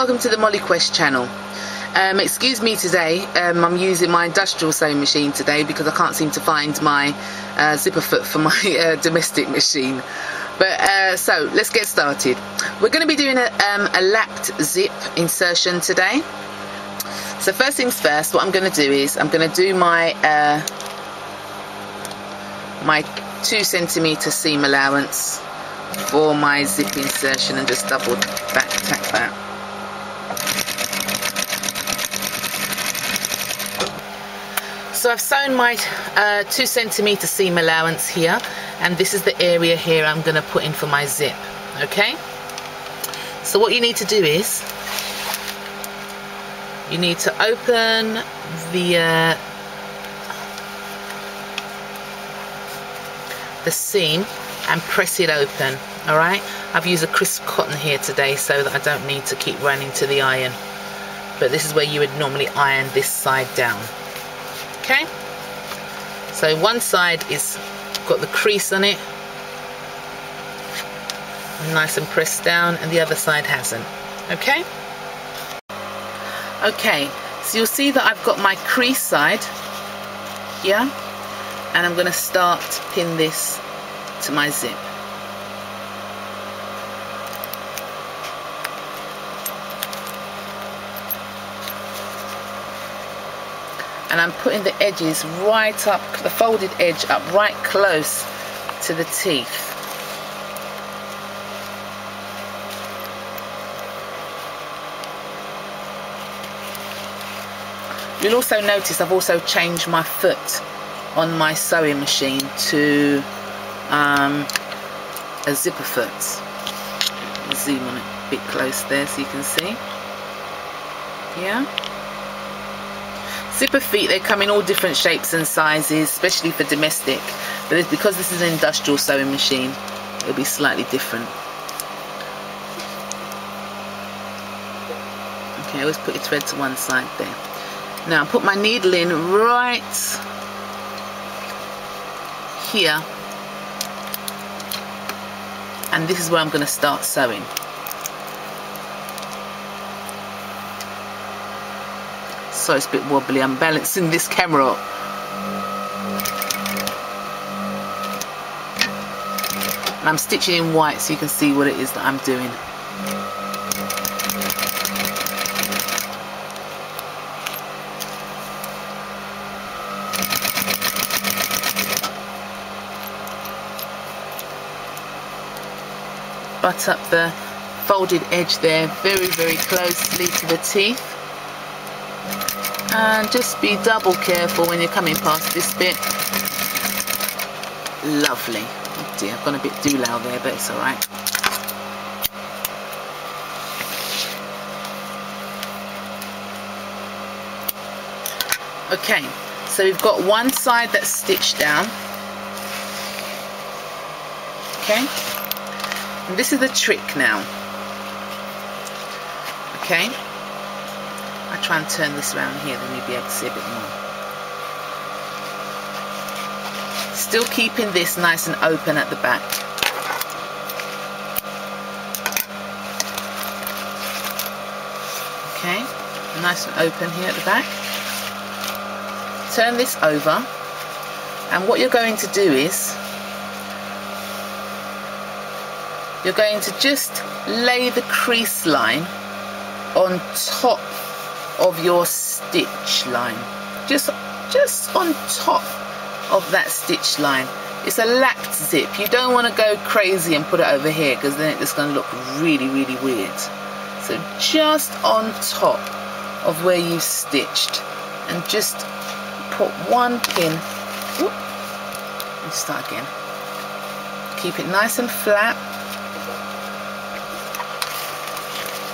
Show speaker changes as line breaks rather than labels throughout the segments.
welcome to the Molly Quest channel. Excuse me today, I'm using my industrial sewing machine today because I can't seem to find my zipper foot for my domestic machine. But so let's get started. We're going to be doing a lapped zip insertion today. So first things first, what I'm going to do is I'm going to do my my 2 centimeter seam allowance for my zip insertion and just double back tack that. So I've sewn my 2 centimeter seam allowance here, and this is the area here I'm going to put in for my zip. Okay, so what you need to do is you need to open the seam and press it open. Alright, I've used a crisp cotton here today so that I don't need to keep running to the iron, but this is where you would normally iron this side down. Okay, so one side is got the crease on it, nice and pressed down, and the other side hasn't. Okay, so you'll see that I've got my crease side here, and I'm going to start to pin this to my zip. And I'm putting the edges right up, the folded edge up right close to the teeth. You'll also notice I've also changed my foot on my sewing machine to a zipper foot. I'll zoom on it a bit close there so you can see. Yeah. Zipper feet, they come in all different shapes and sizes, especially for domestic, but because this is an industrial sewing machine, it'll be slightly different. Okay, always put your thread to one side there. Now put my needle in right here, and this is where I'm going to start sewing. So it's a bit wobbly, I'm balancing this camera up. And I'm stitching in white so you can see what it is that I'm doing. Butt up the folded edge there very, very closely to the teeth. And just be double careful when you're coming past this bit. Lovely. Oh dear, I've gone a bit doolal there, but it's alright. Okay, so we've got one side that's stitched down. Okay, and this is the trick now. Okay, I try and turn this around here, then you'll be able to see a bit more. Still keeping this nice and open at the back. Okay, nice and open here at the back. Turn this over, and what you're going to do is you're going to just lay the crease line on top of your stitch line, just on top of that stitch line. It's a lapped zip. You don't want to go crazy and put it over here because then it's going to look really, really weird. So just on top of where you've stitched, and just put one pin. Whoop, let's start again. Keep it nice and flat,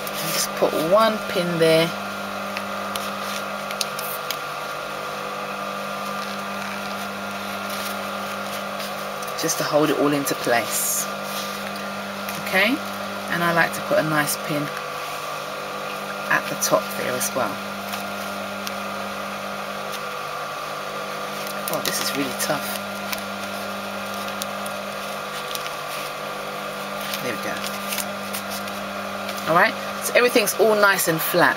and just put one pin there. Just to hold it all into place. Okay, and I like to put a nice pin at the top there as well. Oh, this is really tough. There we go. Alright, So everything's all nice and flat.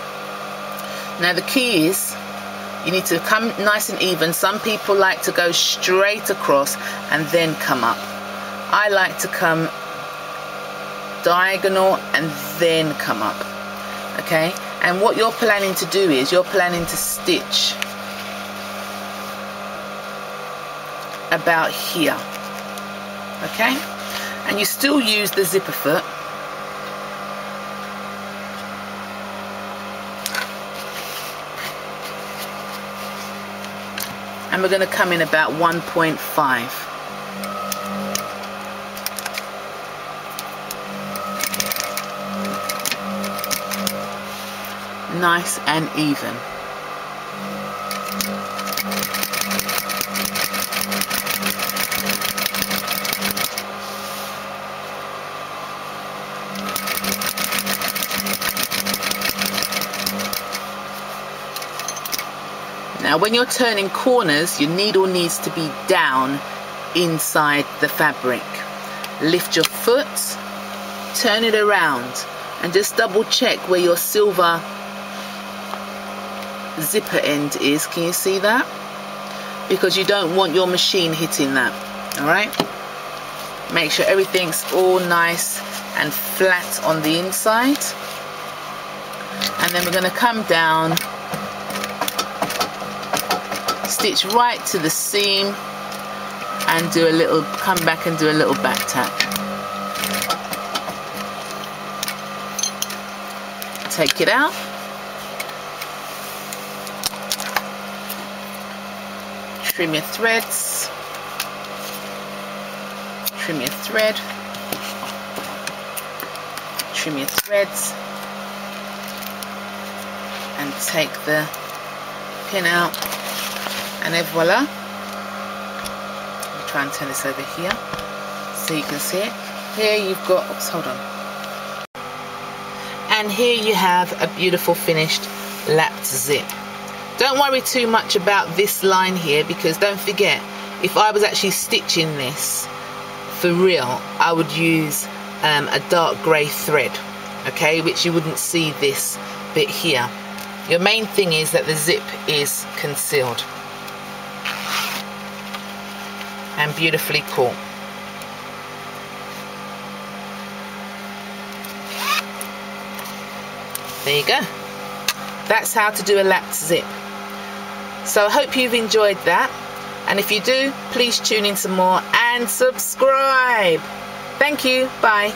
Now the key is you need to come nice and even. Some people like to go straight across and then come up. I like to come diagonal and then come up. Okay, and what you're planning to do is you're planning to stitch about here. Okay, and you still use the zipper foot. And we're going to come in about 1.5. Nice and even. Now when you're turning corners, your needle needs to be down inside the fabric. Lift your foot, turn it around, and just double check where your silver zipper end is. Can you see that? Because you don't want your machine hitting that. Alright? Make sure everything's all nice and flat on the inside. And then we're going to come down, stitch right to the seam, and do a little, come back and do a little back tap. Take it out. Trim your threads. Trim your thread. Trim your threads. And take the pin out. And voila. I'll try and turn this over here so you can see it. Here you've got, oops, hold on. And here you have a beautiful finished lapped zip. Don't worry too much about this line here, because don't forget, if I was actually stitching this for real, I would use a dark grey thread, okay, which you wouldn't see this bit here. Your main thing is that the zip is concealed. And beautifully caught. There you go. That's how to do a lapped zip. So I hope you've enjoyed that. And if you do, please tune in some more and subscribe. Thank you. Bye.